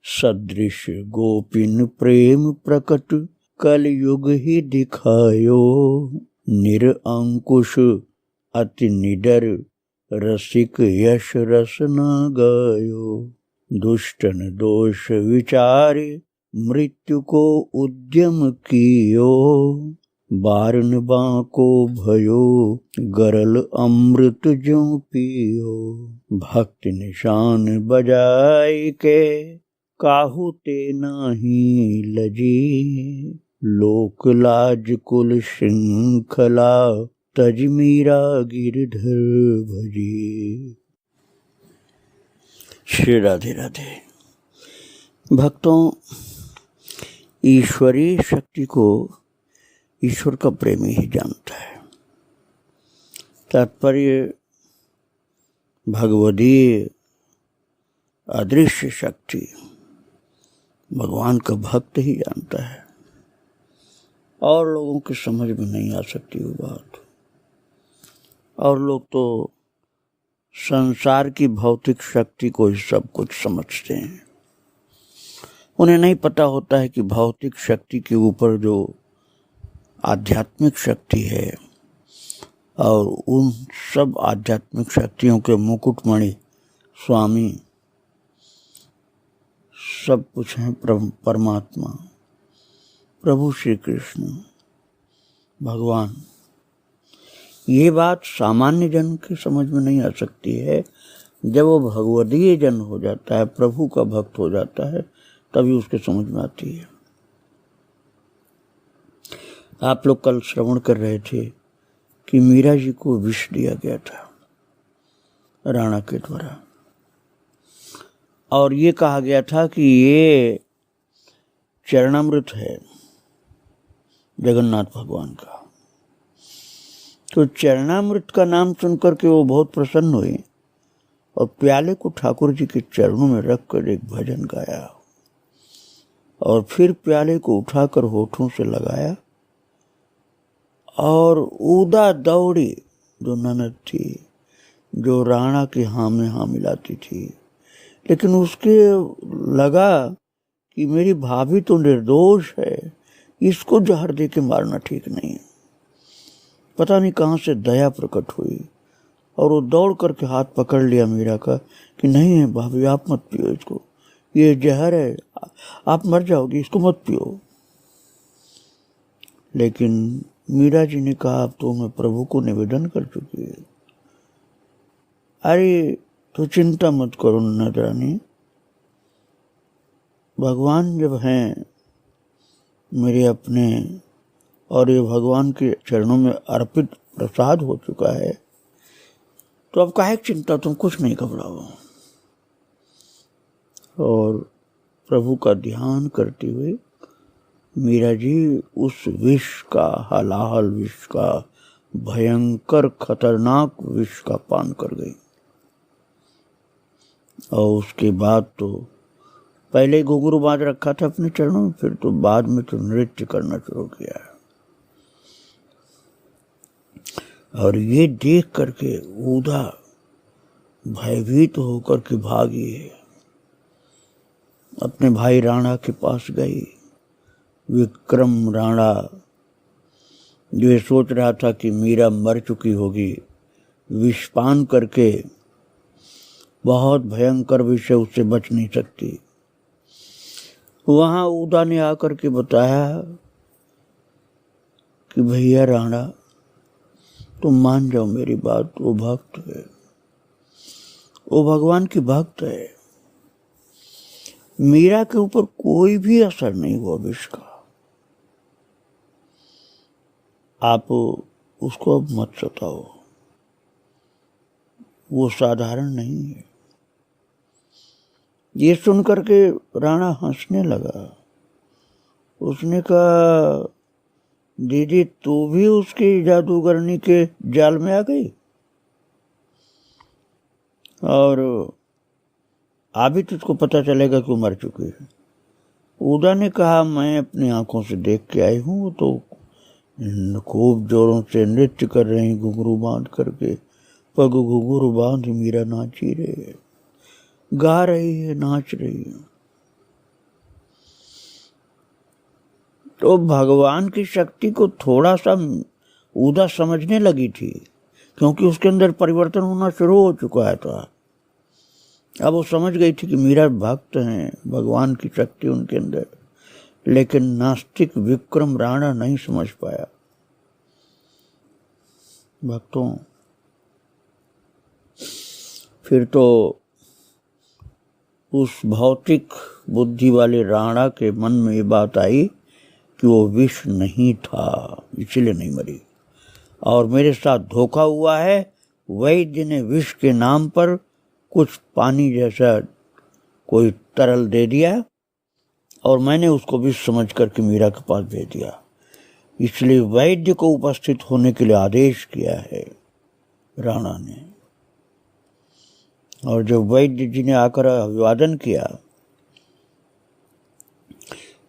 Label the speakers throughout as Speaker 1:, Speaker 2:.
Speaker 1: सदृश गोपिन प्रेम प्रकट कलयुग ही दिखायो। निरअंकुश अति निडर रसिक यश रस न गायो। दुष्टन दोष विचारे मृत्यु को उद्यम कियो। बारन बांको भयो गरल अमृत ज्यों पियो। भक्ति निशान बजाय के काहू ते नाही लजी। लोक लाज कुल श्रृंखला तज मीरा गिरधर भजी। श्री राधे राधे। भक्तों, ईश्वरीय शक्ति को ईश्वर का प्रेमी ही जानता है। तात्पर्य भगवदीय अदृश्य शक्ति भगवान का भक्त ही जानता है, और लोगों की समझ में नहीं आ सकती वो बात। और लोग तो संसार की भौतिक शक्ति को ही सब कुछ समझते हैं। उन्हें नहीं पता होता है कि भौतिक शक्ति के ऊपर जो आध्यात्मिक शक्ति है, और उन सब आध्यात्मिक शक्तियों के मुकुटमणि स्वामी सब कुछ हैं परमात्मा, प्रभु श्री कृष्ण भगवान। ये बात सामान्य जन की समझ में नहीं आ सकती है। जब वो भगवदीय जन हो जाता है, प्रभु का भक्त हो जाता है, तभी उसके समझ में आती है। आप लोग कल श्रवण कर रहे थे कि मीरा जी को विष दिया गया था राणा के द्वारा, और ये कहा गया था कि ये चरणामृत है जगन्नाथ भगवान का। तो चरणामृत का नाम सुनकर के वो बहुत प्रसन्न हुई, और प्याले को ठाकुर जी के चरणों में रखकर एक भजन गाया, और फिर प्याले को उठाकर होठों से लगाया, और उदा दौड़ी जो ननद थी, जो राणा की हाँ में हाँ मिलाती थी, लेकिन उसके लगा कि मेरी भाभी तो निर्दोष है, इसको जहर दे के मारना ठीक नहीं। पता नहीं कहाँ से दया प्रकट हुई, और वो दौड़ करके हाथ पकड़ लिया मीरा का कि नहीं है भाभी, आप मत पियो इसको, ये जहर है, आप मर जाओगी, इसको मत पियो। लेकिन मीरा जी ने कहा अब तो मैं प्रभु को निवेदन कर चुकी है। अरे तो चिंता मत करो नजरानी, भगवान जब हैं मेरे अपने, और ये भगवान के चरणों में अर्पित प्रसाद हो चुका है, तो अब काहे चिंता, तुम कुछ नहीं घबराओ। और प्रभु का ध्यान करते हुए मीरा जी उस विष का, हलाहल विष का, भयंकर खतरनाक विष का पान कर गई। और उसके बाद तो पहले घुंघरू बांध रखा था अपने चरणों में, फिर तो बाद में तो नृत्य करना शुरू किया। और ये देख करके ऊदा भयभीत होकर के भागी, अपने भाई राणा के पास गई। विक्रम राणा जो ये सोच रहा था कि मीरा मर चुकी होगी, विषपान करके, बहुत भयंकर विष है, उससे बच नहीं सकती। वहां उदा ने आकर के बताया कि भैया राणा, तुम मान जाओ मेरी बात, वो भक्त है, वो भगवान की भक्त है, मीरा के ऊपर कोई भी असर नहीं हुआ विष का, आप उसको अब मत सताओ, वो साधारण नहीं है। ये सुनकर के राणा हंसने लगा। उसने कहा दीदी तू भी उसकी जादूगरनी के जाल में आ गई, और अभी तुझको पता चलेगा कि मर चुकी है। उदा ने कहा मैं अपनी आंखों से देख के आई हूँ, तो खूब जोरों से नृत्य कर रही, घुंघरू बांध करके, पग घुंघरू बांध मीरा नाची रही है, गा रही है, नाच रही है। तो भगवान की शक्ति को थोड़ा सा उदा समझने लगी थी, क्योंकि उसके अंदर परिवर्तन होना शुरू हो चुका है था। अब वो समझ गई थी कि मीरा भक्त हैं, भगवान की शक्ति उनके अंदर। लेकिन नास्तिक विक्रम राणा नहीं समझ पाया। भक्तों, फिर तो उस भौतिक बुद्धि वाले राणा के मन में ये बात आई कि वो विष नहीं था, इसलिए नहीं मरी, और मेरे साथ धोखा हुआ है। वैद्य ने विष के नाम पर कुछ पानी जैसा कोई तरल दे दिया और मैंने उसको विष समझ करके मीरा के पास भेज दिया। इसलिए वैद्य को उपस्थित होने के लिए आदेश किया है राणा ने। और जब वैद्य जी ने आकर अभिवादन किया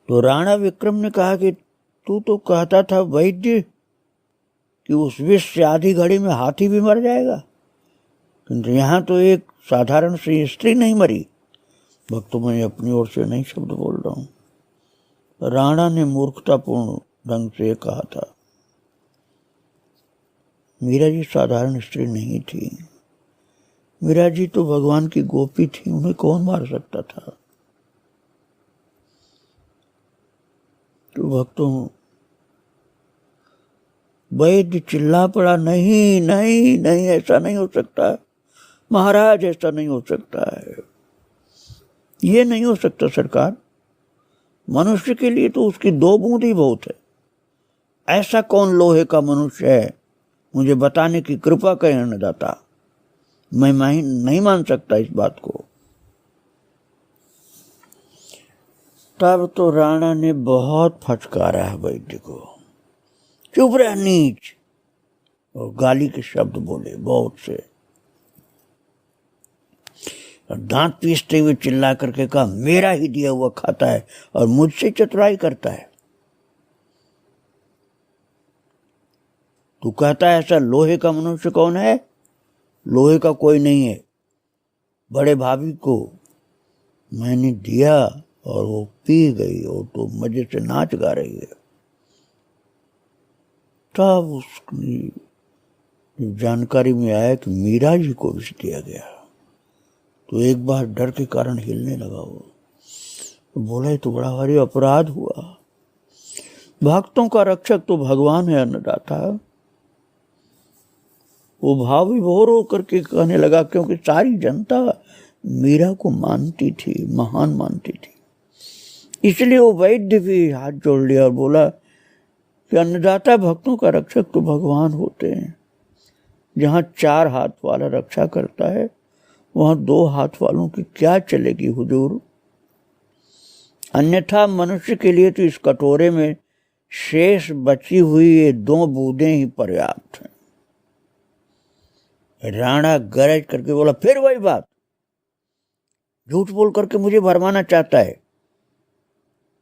Speaker 1: तो राणा विक्रम ने कहा कि तू तो कहता था वैद्य कि उस विष से आधी घड़ी में हाथी भी मर जाएगा, किंतु यहाँ तो एक साधारण सी स्त्री नहीं मरी। भक्तों, मैं अपनी ओर से नहीं शब्द बोल रहा हूँ, राणा ने मूर्खतापूर्ण ढंग से कहा था। मीरा जी साधारण स्त्री नहीं थी। मीरा जी तो भगवान की गोपी थी, उन्हें कौन मार सकता था। तो भक्तों, वैद्य चिल्ला पड़ा, नहीं नहीं नहीं, ऐसा नहीं हो सकता महाराज, ऐसा नहीं हो सकता है, ये नहीं हो सकता सरकार। मनुष्य के लिए तो उसकी 2 बूंद ही बहुत है। ऐसा कौन लोहे का मनुष्य है, मुझे बताने की कृपा करें अन्नदाता। मैं नहीं मान सकता इस बात को। तब तो राणा ने बहुत फटकारा है वैद्य को, चुप रह नीच, और गाली के शब्द बोले बहुत से, और दांत पीसते हुए चिल्ला करके कहा, मेरा ही दिया हुआ खाता है और मुझसे चतुराई करता है। तू कहता है ऐसा लोहे का मनुष्य कौन है? लोहे का कोई नहीं है। बड़े भाभी को मैंने दिया और वो पी गई और तो मजे से नाच गा रही है। तब उसकी जानकारी में आया कि मीरा जी को विष दिया गया, तो एक बार डर के कारण हिलने लगा। वो तो बोला, ये तो बड़ा भारी अपराध हुआ। भक्तों का रक्षक तो भगवान है अन्नदाता। वो भाव विभोर होकर के कहने लगा, क्योंकि सारी जनता मीरा को मानती थी, महान मानती थी। इसलिए वो वैद्य भी हाथ जोड़ लिया और बोला कि अन्नदाता, भक्तों का रक्षक तो भगवान होते हैं। जहाँ 4 हाथ वाला रक्षा करता है, वहाँ 2 हाथ वालों की क्या चलेगी हुजूर। अन्यथा मनुष्य के लिए तो इस कटोरे में शेष बची हुई ये 2 बूंदें ही पर्याप्त हैं। राणा गरज करके बोला, फिर वही बात, झूठ बोल करके मुझे भरमाना चाहता है।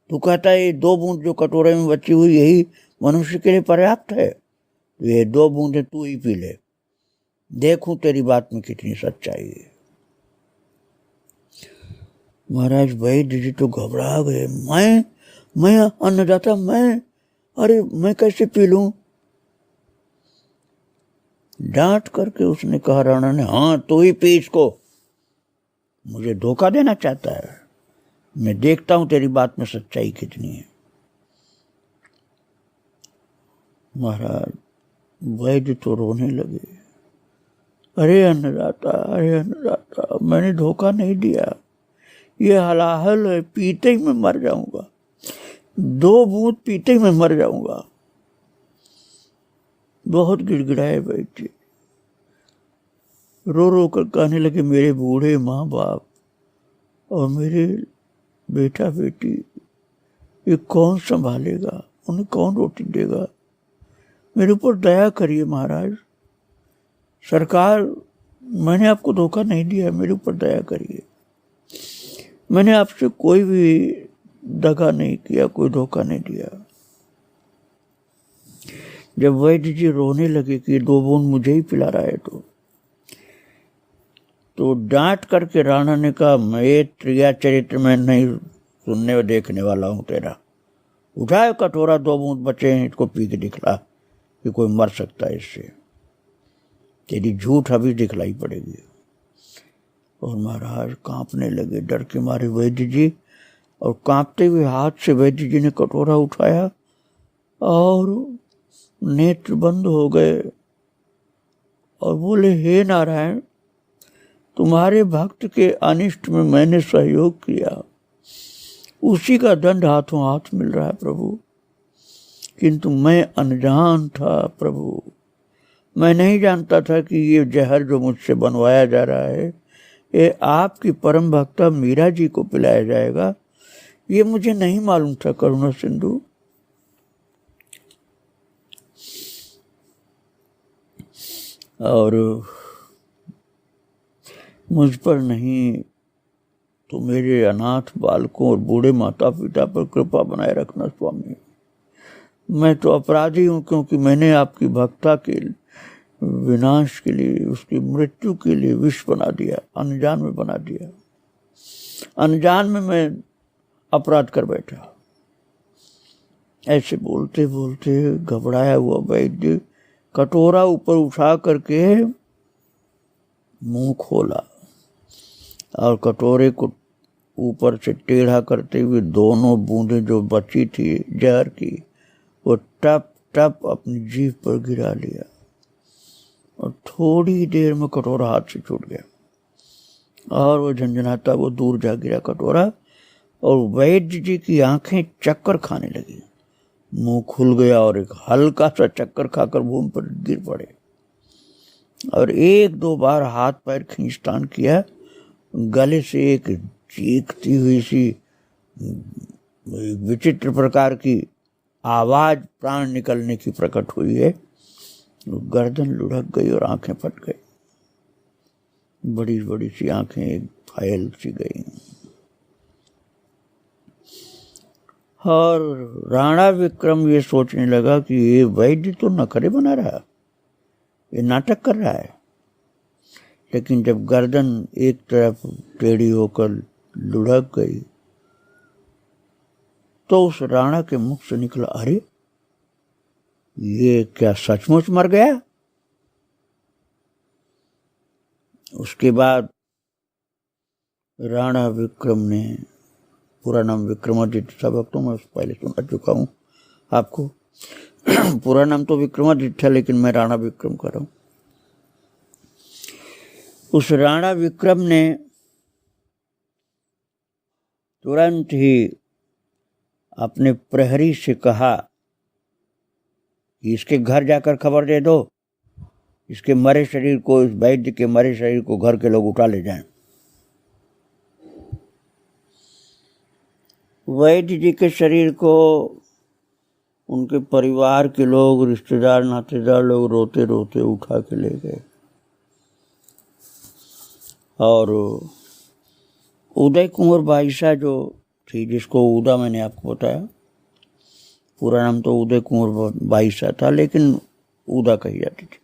Speaker 1: तू कहता है ये 2 बूंद जो कटोरे में बची हुई यही मनुष्य के लिए पर्याप्त है, तो ये 2 बूंदें तू ही पी ले, देखूं तेरी बात में कितनी सच्चाई है। महाराज वैद्य जी तो घबरा गए। मैं अन्नदाता, अरे मैं कैसे पी लूं? डांट करके उसने कहा राणा ने, हाँ तू ही पी इसको, मुझे धोखा देना चाहता है, मैं देखता हूं तेरी बात में सच्चाई कितनी है। महाराज वैद्य तो रोने लगे, अरे अन्नदाता, मैंने धोखा नहीं दिया, ये हलाहल है, पीते ही मैं मर जाऊंगा, 2 बूंद पीते ही मैं मर जाऊंगा। बहुत गिड़गिड़ाए वैद्य, रो रो कर कहने लगे, मेरे बूढ़े माँ बाप और मेरे बेटा बेटी, ये कौन संभालेगा, उन्हें कौन रोटी देगा? मेरे ऊपर दया करिए महाराज, सरकार, मैंने आपको धोखा नहीं दिया, मेरे ऊपर दया करिए। मैंने आपसे कोई भी दगा नहीं किया, कोई धोखा नहीं दिया। जब वैद्य जी रोने लगे कि 2 बूंद मुझे ही पिला रहा है, तो डांट करके राणा ने कहा, मैं त्रिया चरित्र में नहीं सुनने और देखने वाला हूं तेरा, उठाए कटोरा, 2 बूंद बचे हैं, इसको पी के दिखला कि कोई मर सकता है इससे, तेरी झूठ अभी दिखलाई पड़ेगी। और महाराज कांपने लगे डर के मारे वैद्य जी, और कांपते हुए हाथ से वैद्य जी ने कटोरा उठाया और नेत्र बंद हो गए और बोले, हे नारायण, तुम्हारे भक्त के अनिष्ट में मैंने सहयोग किया, उसी का दंड हाथों हाथ मिल रहा है प्रभु, किंतु मैं अनजान था प्रभु, मैं नहीं जानता था कि ये जहर जो मुझसे बनवाया जा रहा है ये आपकी परम भक्ता मीरा जी को पिलाया जाएगा, ये मुझे नहीं मालूम था करुणा सिंधु। और मुझ पर नहीं तो मेरे अनाथ बालकों और बूढ़े माता पिता पर कृपा बनाए रखना स्वामी। मैं तो अपराधी हूँ, क्योंकि मैंने आपकी भक्ता के विनाश के लिए, उसकी मृत्यु के लिए विष बना दिया, अनजान में बना दिया, अनजान में मैं अपराध कर बैठा। ऐसे बोलते बोलते घबराया हुआ वैद्य कटोरा ऊपर उठा करके मुंह खोला और कटोरे को ऊपर से टेढ़ा करते हुए 2 बूंदें जो बची थी जहर की, वो टप टप अपनी जीभ पर गिरा लिया और थोड़ी देर में कटोरा हाथ से छूट गया और वो झंझनाता वो दूर जा गिरा कटोरा, और वैद्य जी की आंखें चक्कर खाने लगी, मुंह खुल गया और एक हल्का सा चक्कर खाकर भूमि पर गिर पड़े और 1-2 बार हाथ पैर खींचतान किया। गले से एक चीखती हुई सी विचित्र प्रकार की आवाज प्राण निकलने की प्रकट हुई है, गर्दन लुढ़क गई और आंखें फट गई, बड़ी बड़ी सी आंखें फैल सी गई। और राणा विक्रम ये सोचने लगा कि ये वैद्य तो नखरे बना रहा है, ये नाटक कर रहा है। लेकिन जब गर्दन एक तरफ टेढ़ी होकर लुढ़क गई तो उस राणा के मुख से निकला, अरे ये क्या सचमुच मर गया? उसके बाद राणा विक्रम ने, पूरा नाम विक्रमादित्य था भक्तों, मैं पहले सुना चुका हूँ आपको, पूरा नाम तो विक्रमादित्य था लेकिन मैं राणा विक्रम कर रहा हूँ। उस राणा विक्रम ने तुरंत ही अपने प्रहरी से कहा कि इसके घर जाकर खबर दे दो, इसके मरे शरीर को, इस वैद्य के मरे शरीर को घर के लोग उठा ले जाएं। वैद्य जी के शरीर को उनके परिवार के लोग, रिश्तेदार नातेदार लोग रोते रोते उठा के ले गए और उदय कुंवर बाईसा जो थी, जिसको उदा मैंने आपको बताया, पूरा नाम तो उदय कुंवर बाईसा था लेकिन उदा कही जाती थी,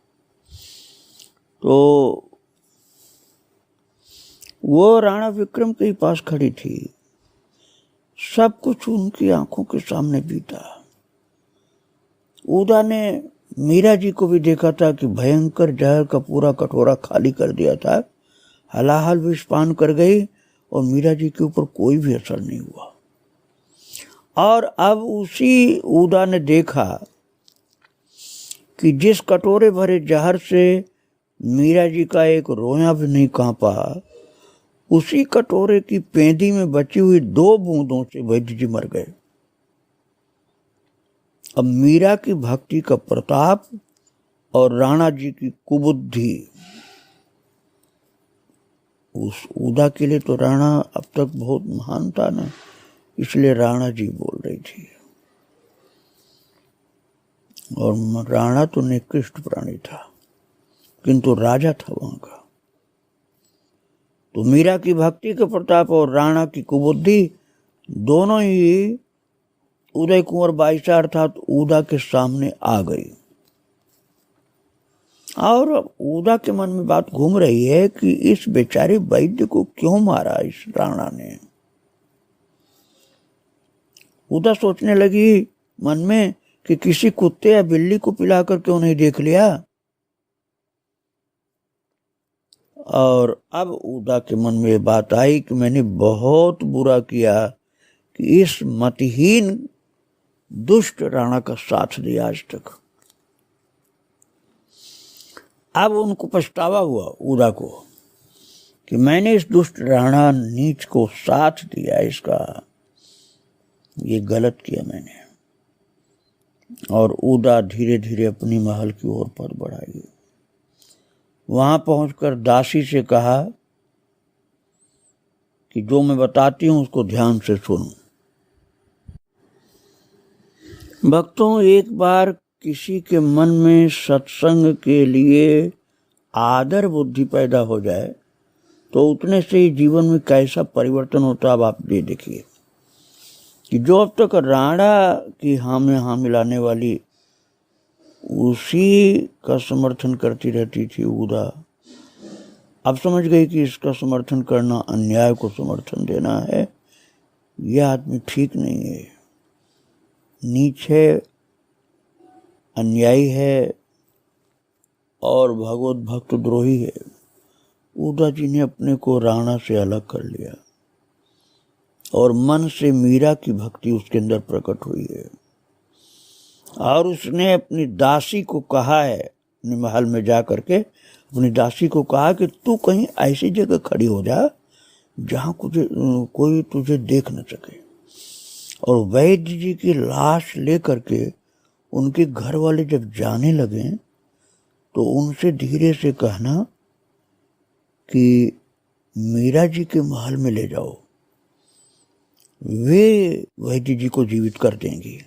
Speaker 1: तो वो राणा विक्रम के पास खड़ी थी। सब कुछ उनकी आंखों के सामने बीता। उदा ने मीरा जी को भी देखा था कि भयंकर जहर का पूरा कटोरा खाली कर दिया था, हलाहल विष पान कर गई और मीरा जी के ऊपर कोई भी असर नहीं हुआ। और अब उसी उदा ने देखा कि जिस कटोरे भरे जहर से मीरा जी का एक रोया भी नहीं कांपा, उसी कटोरे की पेंदी में बची हुई 2 बूंदों से वैद्य जी मर गए। अब मीरा की भक्ति का प्रताप और राणा जी की कुबुद्धि, उस उदा के लिए तो राणा अब तक बहुत महान था ना, इसलिए राणा जी बोल रही थी। और राणा तो निकृष्ट प्राणी था किंतु राजा था वहां का। तो मीरा की भक्ति के प्रताप और राणा की कुबुद्धि दोनों ही उदय कुंवर बाईसा अर्थात उदा के सामने आ गई। और उदा के मन में बात घूम रही है कि इस बेचारे वैद्य को क्यों मारा इस राणा ने। उदा सोचने लगी मन में कि किसी कुत्ते या बिल्ली को पिलाकर क्यों नहीं देख लिया। और अब उदा के मन में ये बात आई कि मैंने बहुत बुरा किया कि इस मतहीन दुष्ट राणा का साथ दिया आज तक। अब उनको पछतावा हुआ उदा को कि मैंने इस दुष्ट राणा नीच को साथ दिया, इसका ये गलत किया मैंने। और उदा धीरे धीरे अपनी महल की ओर पद बढ़ाई। वहां पहुंचकर दासी से कहा कि जो मैं बताती हूं उसको ध्यान से सुनो। भक्तों, एक बार किसी के मन में सत्संग के लिए आदर बुद्धि पैदा हो जाए तो उतने से ही जीवन में कैसा परिवर्तन होता है। अब आप ये देखिए कि जो अब तक राणा की हाँ मिलाने वाली उसी का समर्थन करती रहती थी उदा, अब समझ गई कि इसका समर्थन करना अन्याय को समर्थन देना है। यह आदमी ठीक नहीं है, नीच है, अन्यायी है और भगवत भक्त द्रोही है। उदा जी ने अपने को राणा से अलग कर लिया और मन से मीरा की भक्ति उसके अंदर प्रकट हुई है। और उसने अपनी दासी को कहा है, अपने महल में जा करके अपनी दासी को कहा कि तू कहीं ऐसी जगह खड़ी हो जा जहाँ कोई तुझे देख न सके। और वैद्य जी की लाश लेकर के उनके घर वाले जब जाने लगे तो उनसे धीरे से कहना कि मीरा जी के महल में ले जाओ, वे वैद्य जी को जीवित कर देंगी।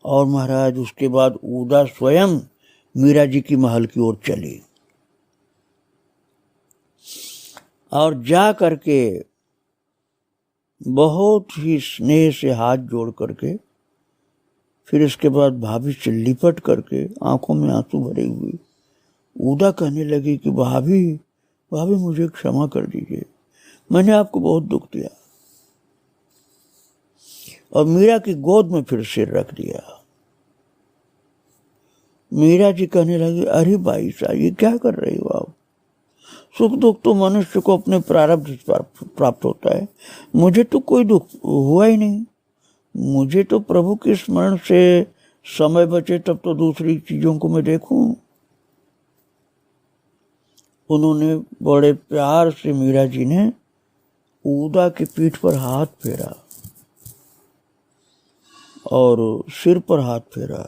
Speaker 1: और महाराज उसके बाद उदा स्वयं मीरा जी की महल की ओर चली और जा करके बहुत ही स्नेह से हाथ जोड़ करके फिर इसके बाद भाभी से लिपट करके आंखों में आंसू भरे हुए उदा कहने लगी कि भाभी भाभी मुझे क्षमा कर दीजिए, मैंने आपको बहुत दुख दिया। और मीरा की गोद में फिर सिर रख दिया। मीरा जी कहने लगी, अरे भाई साहब ये क्या कर रही हो आप? सुख दुख तो मनुष्य को अपने प्रारब्ध से प्राप्त होता है, मुझे तो कोई दुख हुआ ही नहीं। मुझे तो प्रभु के स्मरण से समय बचे तब तो दूसरी चीजों को मैं देखूं। उन्होंने बड़े प्यार से मीरा जी ने उदा की पीठ पर हाथ फेरा और सिर पर हाथ फेरा।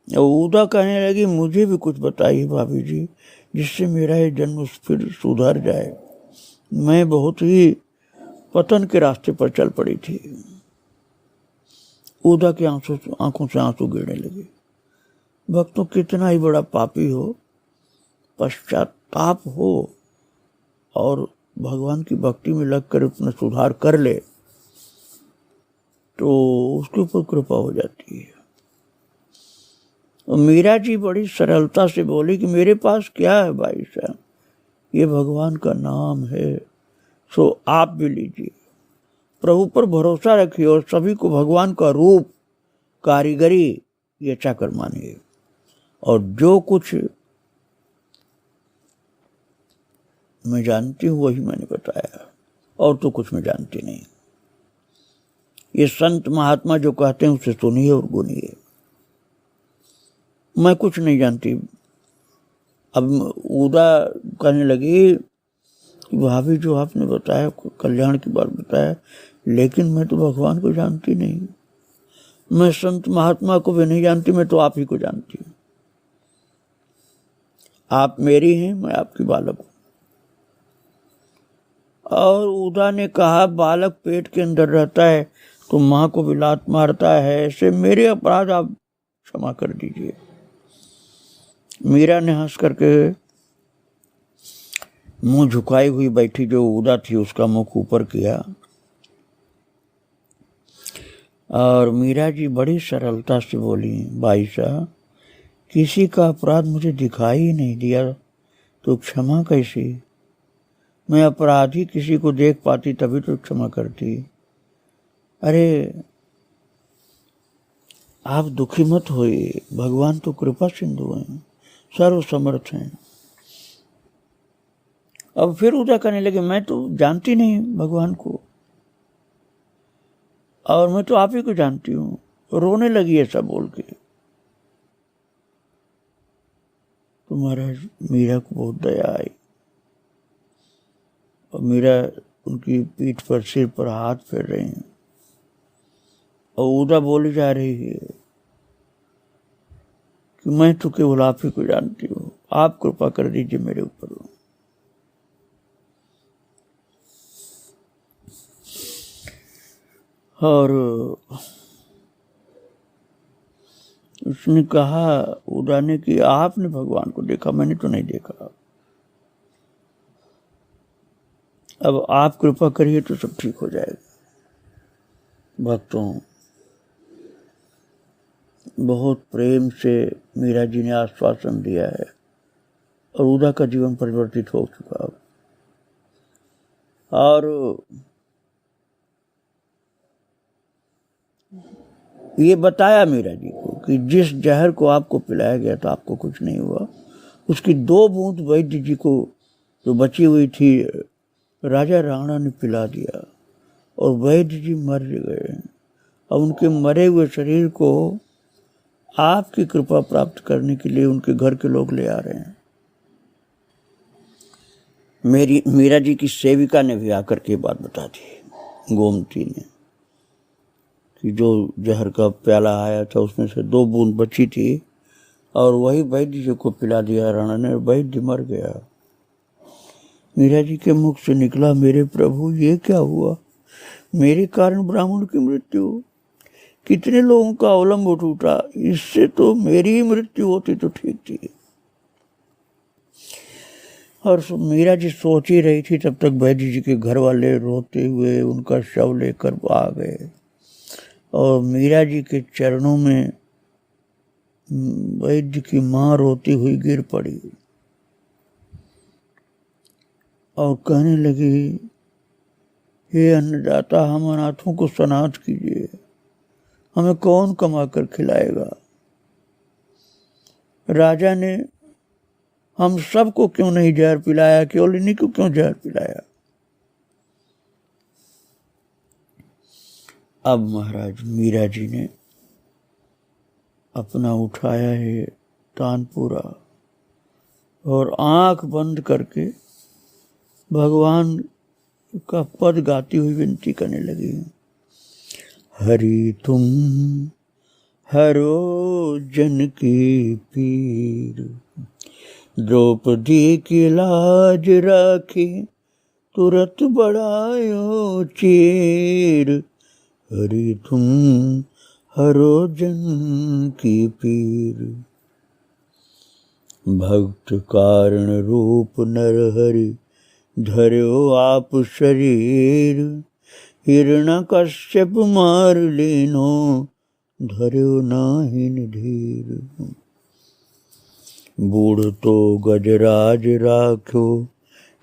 Speaker 1: उदा कहने लगी, मुझे भी कुछ बताइए भाभी जी, जिससे मेरा ये जन्म फिर सुधर जाए। मैं बहुत ही पतन के रास्ते पर चल पड़ी थी। उदा के आंखों से आंसू गिरने लगे। भक्तों, कितना ही बड़ा पापी हो, पश्चाताप हो और भगवान की भक्ति में लगकर अपना सुधार कर ले तो उसके ऊपर कृपा हो जाती है। और मीरा जी बड़ी सरलता से बोली कि मेरे पास क्या है भाई साहब, ये भगवान का नाम है, सो आप भी लीजिए। प्रभु पर भरोसा रखिए और सभी को भगवान का रूप कारीगरी ये चाकर मानिए। और जो कुछ मैं जानती हूँ वही मैंने बताया, और तो कुछ मैं जानती नहीं। ये संत महात्मा जो कहते हैं उसे सुनिए और गुनिए। मैं कुछ नहीं जानती। अब उदा कहने लगी कि भाभी जो आपने बताया कल्याण की बात बताया, लेकिन मैं तो भगवान को जानती नहीं, मैं संत महात्मा को भी नहीं जानती, मैं तो आप ही को जानती हूँ। आप मेरी हैं, मैं आपकी बालक हूँ। और उदा ने कहा, बालक पेट के अंदर रहता है तो माँ को भी लात मारता है, ऐसे मेरे अपराध आप क्षमा कर दीजिए। मीरा ने हंस करके मुंह झुकाई हुई बैठी जो उदा थी उसका मुख ऊपर किया। और मीरा जी बड़ी सरलता से बोली, भाई साहब किसी का अपराध मुझे दिखाई ही नहीं दिया तो क्षमा कैसी? मैं अपराधी किसी को देख पाती तभी तो क्षमा करती। अरे आप दुखी मत होइए, भगवान तो कृपा सिंधु हैं, सर्व समर्थ हैं। अब फिर उदा करने लगे, मैं तो जानती नहीं भगवान को, और मैं तो आप ही को जानती हूँ। रोने लगी ऐसा बोल के। तो महाराज मीरा को बहुत दया आई, और मीरा उनकी पीठ पर, सिर पर हाथ फेर रही हैं, और उदा बोली जा रही है कि मैं तो केवल आप ही को जानती हूँ, आप कृपा कर दीजिए मेरे ऊपर। और उसने कहा उदा ने कि आपने भगवान को देखा, मैंने तो नहीं देखा। अब आप कृपा करिए तो सब ठीक हो जाएगा। भक्तों, बहुत प्रेम से मीरा जी ने आश्वासन दिया है, और उदा का जीवन परिवर्तित हो चुका। और ये बताया मीरा जी को कि जिस जहर को आपको पिलाया गया था आपको कुछ नहीं हुआ, उसकी 2 बूंद वैद्य जी को जो बची हुई थी राजा राणा ने पिला दिया, और वैद्य जी मर गए। अब उनके मरे हुए शरीर को आपकी कृपा प्राप्त करने के लिए उनके घर के लोग ले आ रहे हैं। मीरा जी की सेविका ने भी आकर के बात बता दी, गोमती ने, कि जो जहर का प्याला आया था उसमें से 2 बूंद बची थी, और वही वैद्य जी को पिला दिया राणा ने, वैद्य मर गया। मीरा जी के मुख से निकला, मेरे प्रभु ये क्या हुआ, मेरे कारण ब्राह्मण की मृत्यु, कितने लोगों का अवलंब टूटा, इससे तो मेरी ही मृत्यु होती तो ठीक थी। और मीरा जी सोच ही रही थी, तब तक वैद्य जी के घर वाले रोते हुए उनका शव लेकर आ गए, और मीरा जी के चरणों में वैद्य की मां रोती हुई गिर पड़ी और कहने लगी, हे अन्नदाता, हम अनाथों को सनाथ कीजिए, हमें कौन कमा कर खिलाएगा। राजा ने हम सबको क्यों नहीं जहर पिलाया, केवल इन्हीं को क्यों जहर पिलाया। अब महाराज मीरा जी ने अपना उठाया है तानपुरा, और आंख बंद करके भगवान का पद गाती हुई विनती करने लगी, हरि तुम हरो जन की पीर, द्रौपदी की लाज राखी, तुरत बढ़ायो चीर, हरि तुम हरो जन की पीर, भक्त कारण रूप नर हरि, धर्यो आप शरीर, हिरण्यकश्यप मार लीनो, धर्यो नाहिन धीर, बूढ़ तो गजराज राख्यो,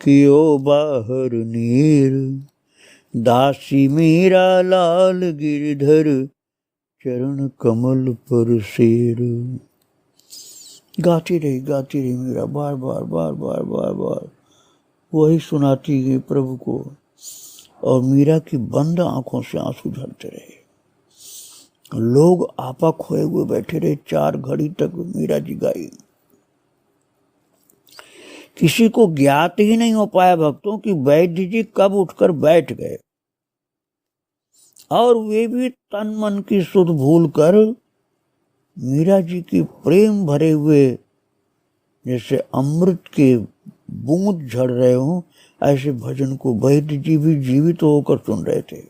Speaker 1: कियो बाहर नीर, दासी मीरा लाल गिरधर, चरण कमल पर सिर। गाती रही मीरा, बार बार वही सुनाती गई प्रभु को, और मीरा की बंद आंखों से आंसू झरते रहे। लोग आपा खोए हुए बैठे रहे, 4 घड़ी तक मीरा जी गाई। किसी को ज्ञात ही नहीं हो पाया भक्तों कि वैद्य जी कब उठकर बैठ गए, और वे भी तन मन की सुध भूल कर मीरा जी की प्रेम भरे हुए जैसे अमृत के बूंद झड़ रहे हों, ऐसे भजन को वैद्य जी भी जीवित होकर सुन रहे थे।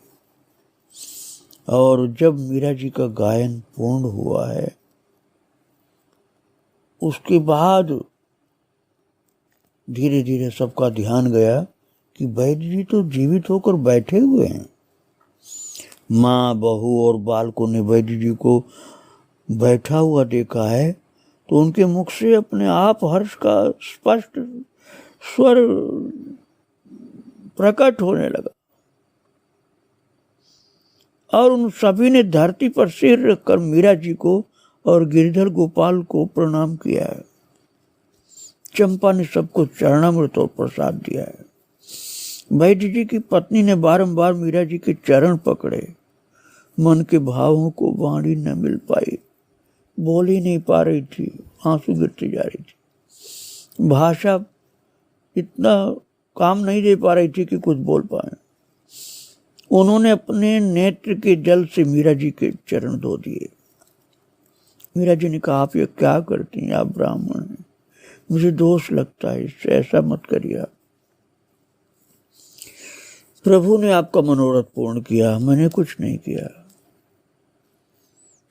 Speaker 1: और जब मीरा जी का गायन पूर्ण हुआ है, उसके बाद धीरे धीरे सबका ध्यान गया कि वैद्य जी तो जीवित होकर बैठे हुए हैं। माँ, बहू और बालकों ने वैद्य जी को बैठा हुआ देखा है, तो उनके मुख से अपने आप हर्ष का स्पष्ट स्वर प्रकट होने लगा और उन सभी ने धरती पर सिर रखकर मीरा जी को और गिरधर गोपाल को प्रणाम किया है। चंपा ने सबको चरणामृत और प्रसाद दिया है। वैद्य जी की पत्नी ने बारंबार मीरा जी के चरण पकड़े। मन के भावों को वाणी न मिल पाई, बोल ही नहीं पा रही थी, आंसू गिरती जा रही थी। भाषा इतना काम नहीं दे पा रही थी कि कुछ बोल पाए। उन्होंने अपने नेत्र के जल से मीरा जी के चरण धो दिए। मीरा जी ने कहा, आप ये क्या करती हैं? आप ब्राह्मण हैं, मुझे दोष लगता है, इससे ऐसा मत करिए आप। प्रभु ने आपका मनोरथ पूर्ण किया, मैंने कुछ नहीं किया।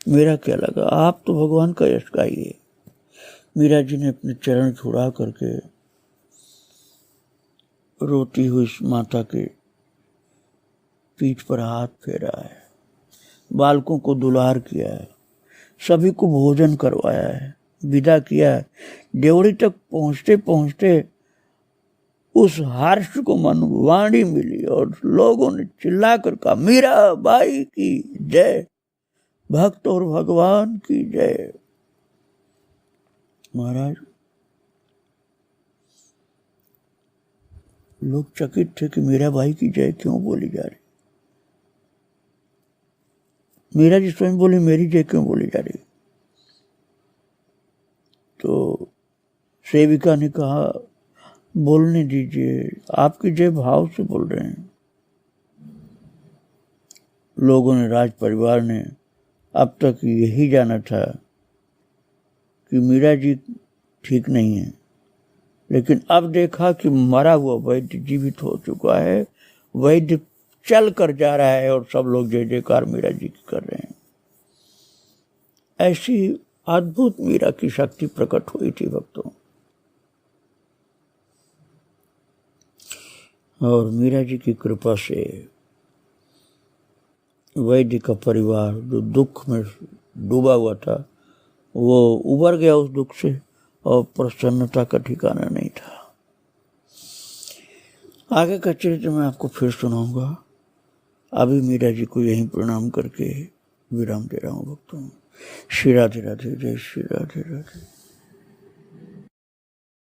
Speaker 1: मेरा क्या लगा, आप तो भगवान का यश गाइए। मीरा जी ने अपने चरण छुड़ा करके रोती हुई माता के पीठ पर हाथ फेरा है, बालकों को दुलार किया है, सभी को भोजन करवाया है, विदा किया है। देवड़ी तक पहुंचते पहुंचते उस हर्ष को मन वाणी मिली और लोगों ने चिल्लाकर कहा, मीरा बाई की जय, भक्त और भगवान की जय। महाराज, लोग चकित थे कि मीरा बाई की जय क्यों बोली जा रही। मीरा जी स्वयं बोली, मेरी जय क्यों बोली जा रही। तो सेविका ने कहा, बोलने दीजिए, आपकी जय भाव से बोल रहे हैं। लोगों ने, राज परिवार ने अब तक यही जाना था कि मीरा जी ठीक नहीं है, लेकिन अब देखा कि मरा हुआ वैद्य जीवित हो चुका है, वैद्य चल कर जा रहा है और सब लोग जय जयकार मीरा जी की कर रहे हैं। ऐसी अद्भुत मीरा की शक्ति प्रकट हुई थी भक्तों। और मीरा जी की कृपा से वैद्य का परिवार जो दुख में डूबा हुआ था वो उबर गया उस दुख से, और प्रसन्नता का ठिकाना नहीं था। आगे का चरित्र मैं आपको फिर सुनाऊंगा। अभी मीरा जी को यहीं प्रणाम करके विराम दे रहा हूँ भक्तों। श्री राधे राधे, जय श्री राधे राधे।